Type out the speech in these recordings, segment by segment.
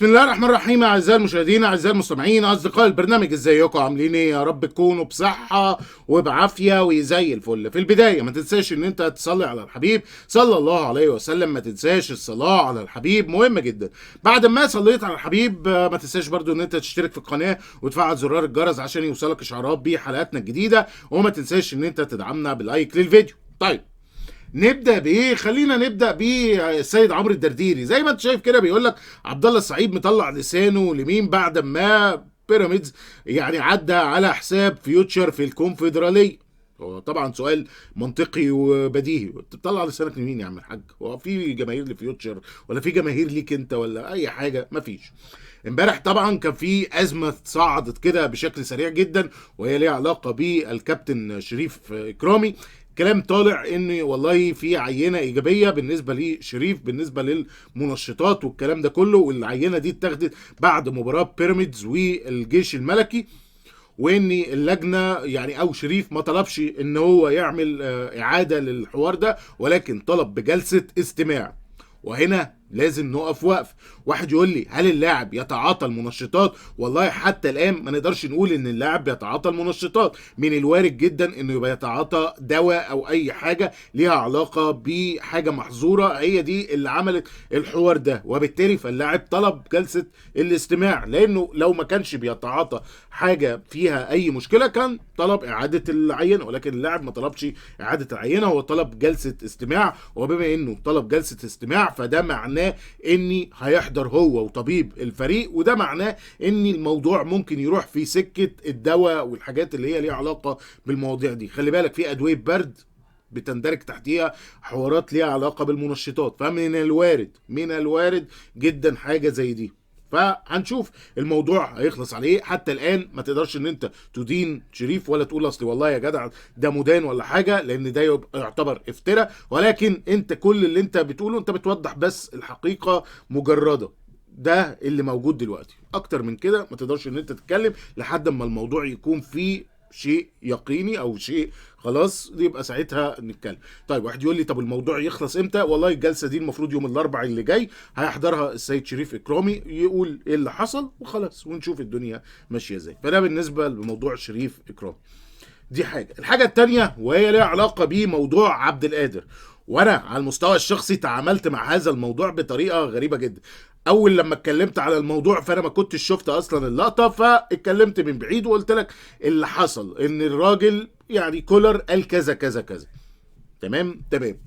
بسم الله الرحمن الرحيم. اعزائي المشاهدين، اعزائي المستمعين، اصدقاء البرنامج، ازيكم؟ عاملين ايه؟ يا رب تكونوا بصحه وبعافيه وزي الفل. في البدايه ما تنساش ان انت تصلي على الحبيب صلى الله عليه وسلم. ما تنساش الصلاه على الحبيب، مهمه جدا. بعد ما صليت على الحبيب ما تنساش برضو ان انت تشترك في القناه وتفعل زرار الجرس عشان يوصلك اشعارات بحلقاتنا الجديده، وما تنساش ان انت تدعمنا باللايك للفيديو. طيب، نبدا بايه؟ خلينا نبدا بالسيد عمرو الدرديري. زي ما انت شايف كده بيقول لك عبد الله السعيد مطلع لسانه لمين بعد ما بيراميدز يعني عدى على حساب فيوتشر في الكونفدراليه. هو طبعا سؤال منطقي وبديهي، بتطلع لسانك لمين يا عم الحاج؟ هو في جماهير لفيوتشر ولا في جماهير ليك انت ولا اي حاجه؟ مفيش. امبارح طبعا كان في ازمه صعدت كده بشكل سريع جدا، وهي ليها علاقه بالكابتن شريف اكرامي. كلام طالع ان والله في عينه ايجابيه بالنسبه لشريف بالنسبه للمنشطات والكلام ده كله، والعينه دي اتاخدت بعد مباراه بيراميدز والجيش الملكي، وان اللجنه يعني او شريف ما طلبش ان هو يعمل اعاده للحوار ده، ولكن طلب بجلسه استماع. وهنا لازم نقف وقف. واحد يقول لي هل اللاعب يتعاطى المنشطات؟ والله حتى الان ما نقدرش نقول ان اللاعب بيتعاطى المنشطات. من الوارد جدا انه يبقى يتعاطى دواء او اي حاجه ليها علاقه بحاجه محظوره، هي دي اللي عملت الحوار ده، وبالتالي فاللاعب طلب جلسه الاستماع، لانه لو ما كانش بيتعاطى حاجه فيها اي مشكله كان طلب اعاده العينه، ولكن اللاعب ما طلبش اعاده العينه، هو طلب جلسه استماع. وبما انه طلب جلسه استماع فده معناه اني هيحضر هو وطبيب الفريق، وده معناه ان الموضوع ممكن يروح في سكه الدواء والحاجات اللي هي ليها علاقه بالمواضيع دي. خلي بالك في ادويه برد بتندرج تحتيها حوارات ليها علاقه بالمنشطات، فمن الوارد جدا حاجه زي دي. فهنشوف الموضوع هيخلص على ايه. حتى الان ما تقدرش ان انت تدين شريف ولا تقول اصل والله يا جدع ده مدان ولا حاجه، لان ده يعتبر افتراء. ولكن انت كل اللي انت بتقوله انت بتوضح بس الحقيقه مجرده. ده اللي موجود دلوقتي، اكتر من كده ما تقدرش ان انت تتكلم لحد ما الموضوع يكون فيه شيء يقيني او شيء خلاص يبقى ساعتها نتكلم. طيب، واحد يقول لي طب الموضوع يخلص امتى؟ والله الجلسه دي المفروض يوم الاربعاء اللي جاي هيحضرها السيد شريف اكرامي، يقول ايه اللي حصل وخلاص ونشوف الدنيا ماشيه ازاي. فده بالنسبه لموضوع شريف اكرامي. دي حاجه. الحاجه التانيه وهي ليها علاقه بموضوع عبد القادر، وانا على المستوى الشخصي تعاملت مع هذا الموضوع بطريقه غريبه جدا. اول لما اتكلمت على الموضوع فانا ما كنتش شفت اصلا اللقطه، فاتكلمت من بعيد وقلت لك اللي حصل ان الراجل يعني كولر قال كذا كذا كذا. تمام.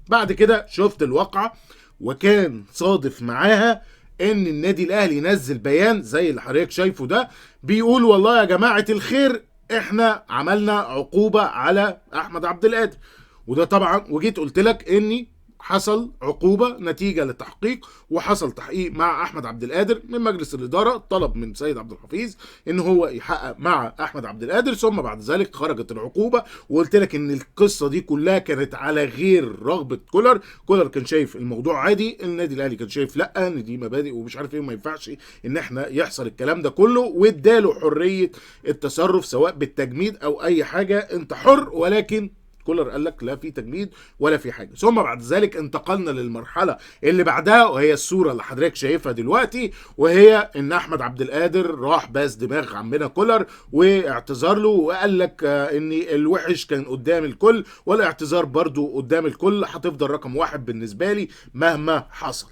بعد كده شفت الواقعه، وكان صادف معاها ان النادي الاهلي نزل بيان زي اللي حضرتك شايفه ده، بيقول والله يا جماعه الخير احنا عملنا عقوبه على احمد عبد القادر. وده طبعا وجيت قلت لك اني حصل عقوبه نتيجه لتحقيق، وحصل تحقيق مع احمد عبد القادر من مجلس الاداره، طلب من سيد عبد الحفيظ ان هو يحقق مع احمد عبد القادر، ثم بعد ذلك خرجت العقوبه. وقلت لك ان القصه دي كلها كانت على غير رغبه كولر. كولر كان شايف الموضوع عادي، النادي الاهلي كان شايف لا ان دي مبادئ ومش عارف ايه وما ينفعش ان احنا يحصل الكلام ده كله، واداله حريه التصرف سواء بالتجميد او اي حاجه، انت حر. ولكن كولر قال لك لا في تجميد ولا في حاجه. ثم بعد ذلك انتقلنا للمرحله اللي بعدها، وهي الصوره اللي حضرتك شايفها دلوقتي، وهي ان احمد عبد القادر راح باس دماغ عمنا كولر واعتذر له، وقال لك ان الوحش كان قدام الكل والاعتذار برضو قدام الكل، هتفضل رقم واحد بالنسبه لي مهما حصل.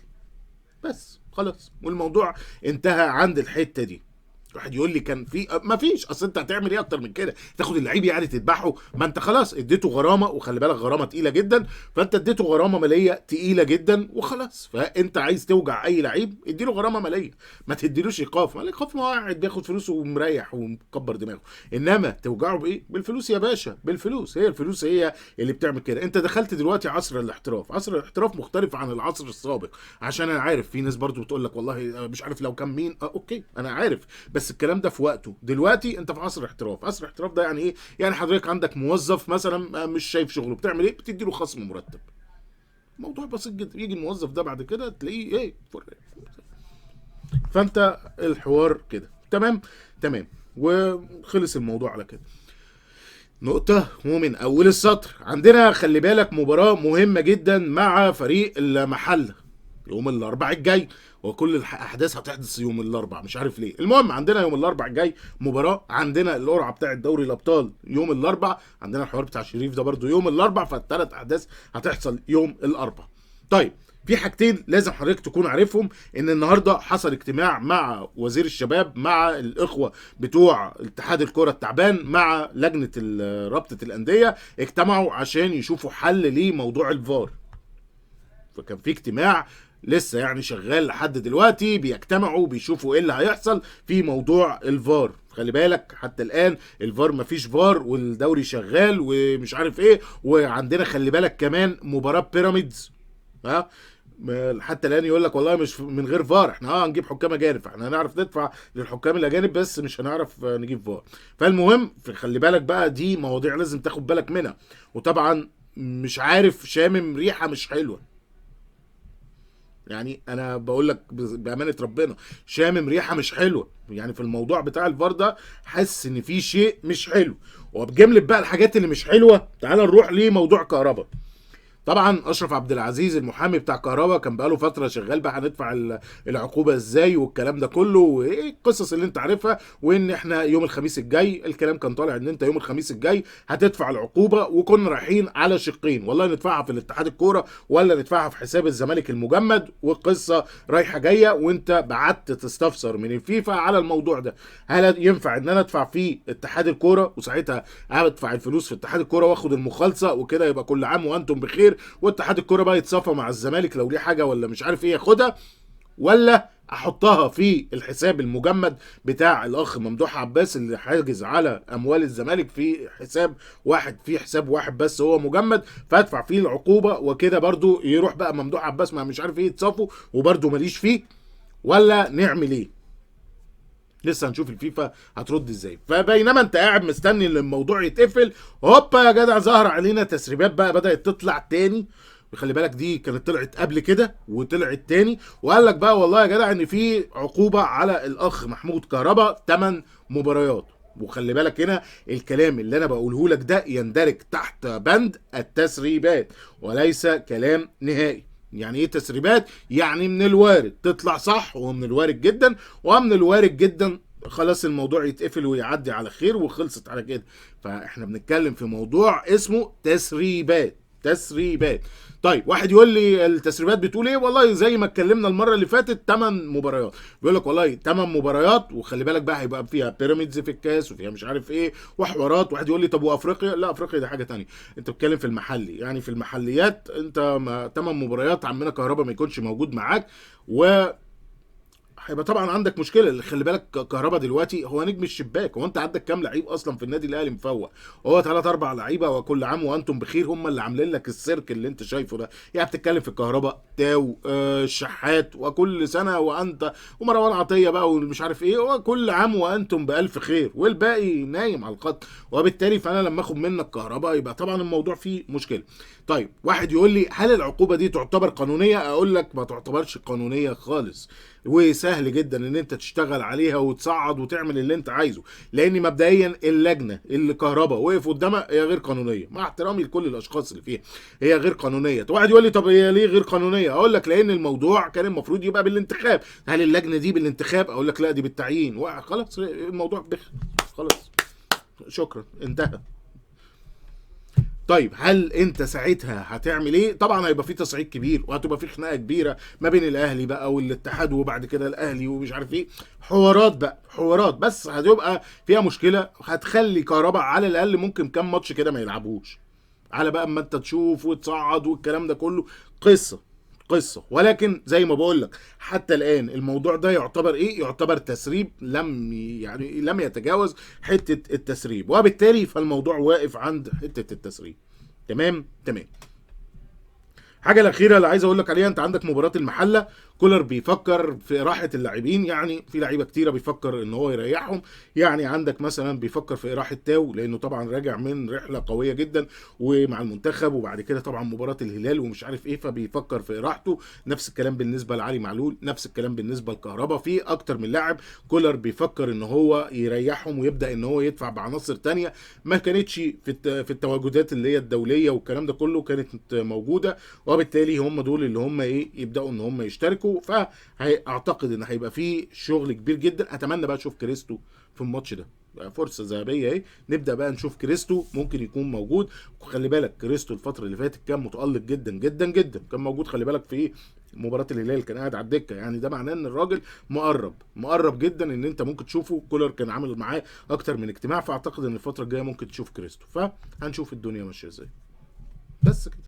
بس خلاص، والموضوع انتهى عند الحته دي. واحد يقول لي كان في ما فيش، اصل انت هتعمل ايه اكتر من كده؟ تاخد اللعيب يعني تذبحه؟ ما انت خلاص اديته غرامه، وخلي بالك غرامه تقيله جدا، فانت اديته غرامه ماليه تقيله جدا وخلاص. فانت عايز توجع اي لعيب اديله غرامه ماليه، ما تديلوش ايقاف. ما الايقاف ما هو قاعد بياخد فلوسه ومريح ومكبر دماغه، انما توجعه بايه؟ بالفلوس يا باشا، بالفلوس. هي الفلوس هي اللي بتعمل كده. انت دخلت دلوقتي عصر الاحتراف، عصر الاحتراف مختلف عن العصر السابق، عشان انا عارف في ناس برضو بتقول لك والله مش عارف لو كان مين. اوكي انا عارف، بس الكلام ده في وقته. دلوقتي انت في عصر احتراف. عصر الاحتراف ده يعني ايه؟ يعني حضرتك عندك موظف مثلا مش شايف شغله، بتعمل ايه؟ بتدي له خصم مرتب. موضوع بسيط جدا. يجي الموظف ده بعد كده تلاقيه ايه فانت الحوار كده. تمام. وخلص الموضوع على كده. نقطة ومن أول السطر عندنا خلي بالك مباراة مهمة جدا مع فريق المحلة يوم الأربعاء الجاي، وكل الاحداث هتحدث يوم الاربع، مش عارف ليه. المهم عندنا يوم الاربع الجاي مباراه، عندنا القرعه بتاعه دوري الابطال يوم الاربع، عندنا الحوار بتاع شريف ده برده يوم الاربع، فالثلاث احداث هتحصل يوم الاربع. طيب في حاجتين لازم حضرتك تكون عارفهم، ان النهارده حصل اجتماع مع وزير الشباب مع الاخوه بتوع اتحاد الكره التعبان مع لجنه رابطه الانديه، اجتمعوا عشان يشوفوا حل لموضوع الفار. فكان في اجتماع لسه يعني شغال لحد دلوقتي، بيجتمعوا بيشوفوا ايه اللي هيحصل في موضوع الفار. خلي بالك حتى الان الفار مفيش فار والدوري شغال ومش عارف ايه، وعندنا خلي بالك كمان مباراه بيراميدز ها حتى الان يقول لك والله مش من غير فار، احنا هنجيب حكام اجانب، فاحنا هنعرف ندفع للحكام الاجانب بس مش هنعرف نجيب فار. فالمهم خلي بالك بقى دي مواضيع لازم تاخد بالك منها. وطبعا مش عارف شامم ريحه مش حلوه، يعني انا بقول لك بامانه ربنا شامم ريحه مش حلوه، يعني في الموضوع بتاع الفار ده حاسس ان في شيء مش حلو. وبجمله بقى الحاجات اللي مش حلوه تعال نروح لموضوع كهرباء. طبعا اشرف عبد العزيز المحامي بتاع كهربا كان بقاله فتره شغال بقى هندفع العقوبه ازاي والكلام ده كله وايه القصص اللي انت عارفها، وان احنا يوم الخميس الجاي الكلام كان طالع ان انت يوم الخميس الجاي هتدفع العقوبه، وكنا رايحين على شقين، والله ندفعها في الاتحاد الكوره ولا ندفعها في حساب الزمالك المجمد، والقصه رايحه جايه، وانت بعت تستفسر من الفيفا على الموضوع ده، هل ينفع ان انا ادفع في اتحاد الكوره وساعتها ادفع الفلوس في اتحاد الكوره واخد المخالصه وكده يبقى كل عام وانتم بخير، واتحاد الكوره بقى يتصافى مع الزمالك لو ليه حاجه ولا مش عارف ايه ياخدها، ولا احطها في الحساب المجمد بتاع الاخ ممدوح عباس اللي حاجز على اموال الزمالك في حساب واحد، في حساب واحد بس هو مجمد، فادفع فيه العقوبه وكده برضو يروح بقى ممدوح عباس ما مش عارف ايه يتصافوا وبرضو ماليش فيه، ولا نعمل ايه؟ لسه هنشوف الفيفا هترد ازاي. فبينما انت قاعد مستني ان الموضوع يتقفل، هوبا يا جدع ظهر علينا تسريبات بقى بدات تطلع تاني. وخلي بالك دي كانت طلعت قبل كده وطلعت تاني، وقال لك بقى والله يا جدع ان في عقوبه على الاخ محمود كهربا 8 مباريات. وخلي بالك هنا الكلام اللي انا بقوله لك ده يندرج تحت بند التسريبات وليس كلام نهائي. يعني ايه تسريبات؟ يعني من الوارد تطلع صح، ومن الوارد جدا، ومن الوارد جدا خلاص الموضوع يتقفل ويعدي على خير وخلصت على كده. فاحنا بنتكلم في موضوع اسمه تسريبات. تسريبات. طيب واحد يقول لي التسريبات بتقول ايه؟ والله زي ما اتكلمنا المره اللي فاتت 8 مباريات، بيقول لك والله 8 مباريات، وخلي بالك بقى هيبقى فيها بيراميدز في الكاس وفيها مش عارف ايه وحوارات. واحد يقول لي طب وافريقيا؟ لا افريقيا دي حاجه ثانيه، انت بتتكلم في المحلي، يعني في المحليات انت 8 مباريات عمنا كهربا ما يكونش موجود معاك، و هيبقى طبعا عندك مشكله. اللي خلي بالك كهربا دلوقتي هو نجم الشباك، هو انت عندك كام لعيب اصلا في النادي الاهلي مفوق؟ هو 3 4 لعيبه، وكل عام وانتم بخير، هم اللي عاملين لك السيرك اللي انت شايفه ده. يعني بتتكلم في الكهرباء تاو الشحات وكل سنه وانت ومروان عطيه بقى ومش عارف ايه، وكل عام وانتم بالف خير، والباقي نايم على الخط. وبالتالي فانا لما اخد منك كهرباء يبقى طبعا الموضوع فيه مشكله. طيب واحد يقول لي هل العقوبه دي تعتبر قانونيه؟ اقول لك ما تعتبرش قانونيه خالص، وسهل جدا ان انت تشتغل عليها وتصعد وتعمل اللي انت عايزه، لان مبدئيا اللجنه اللي كهرباء وقف قدامها هي غير قانونيه، مع احترامي لكل الاشخاص اللي فيها هي غير قانونيه. واحد يقول لي طب هي ليه غير قانونيه؟ اقول لك لان الموضوع كان المفروض يبقى بالانتخاب. هل اللجنه دي بالانتخاب؟ اقول لك لا دي بالتعيين. خلاص الموضوع خلاص شكرا انتهى. طيب هل انت ساعتها هتعمل ايه؟ طبعا هيبقى في تصعيد كبير وهتبقى في خناقه كبيره ما بين الاهلي بقى والاتحاد، وبعد كده الاهلي ومش عارف ايه، حوارات بقى حوارات، بس هتبقى فيها مشكله هتخلي كهرباء على الاقل ممكن كام ماتش كده ما يلعبوش، على بقى اما انت تشوف وتصعد والكلام ده كله قصه. ولكن زي ما بقول لك حتى الان الموضوع ده يعتبر ايه؟ يعتبر تسريب، لم يتجاوز حته التسريب، وبالتالي فالموضوع واقف عند حته التسريب. تمام. حاجه الاخيره اللي عايز اقول لك عليها، انت عندك مباراه المحله، كولر بيفكر في راحه اللاعبين، يعني في لعيبه كتيره بيفكر ان هو يريحهم، يعني عندك مثلا بيفكر في اراحه تاو لانه طبعا راجع من رحله قويه جدا ومع المنتخب، وبعد كده طبعا مباراه الهلال ومش عارف ايه، فبيفكر في اراحته. نفس الكلام بالنسبه لعلي معلول، نفس الكلام بالنسبه لكهربا، في اكتر من لاعب كولر بيفكر ان هو يريحهم ويبدا ان هو يدفع بعناصر تانية ما كانتش في التواجدات اللي هي الدوليه والكلام ده كله كانت موجوده، وبالتالي هم دول اللي هم ايه يبداوا ان هم يشتركوا. لكم، فاعتقد ان هيبقى فيه شغل كبير جدا. اتمنى بقى اشوف كريستو في الماتش ده، فرصه ذهبيه اهي، نبدا بقى نشوف كريستو ممكن يكون موجود. وخلي بالك كريستو الفتره اللي فاتت كان متالق جدا جدا جدا، كان موجود خلي بالك في مباراه الهلال، كان قاعد على الدكه، يعني ده معناه ان الراجل مقرب جدا ان انت ممكن تشوفه. كولر كان عامل معاه اكتر من اجتماع، فاعتقد ان الفتره الجايه ممكن تشوف كريستو، فهنشوف الدنيا ماشيه ازاي. بس كده.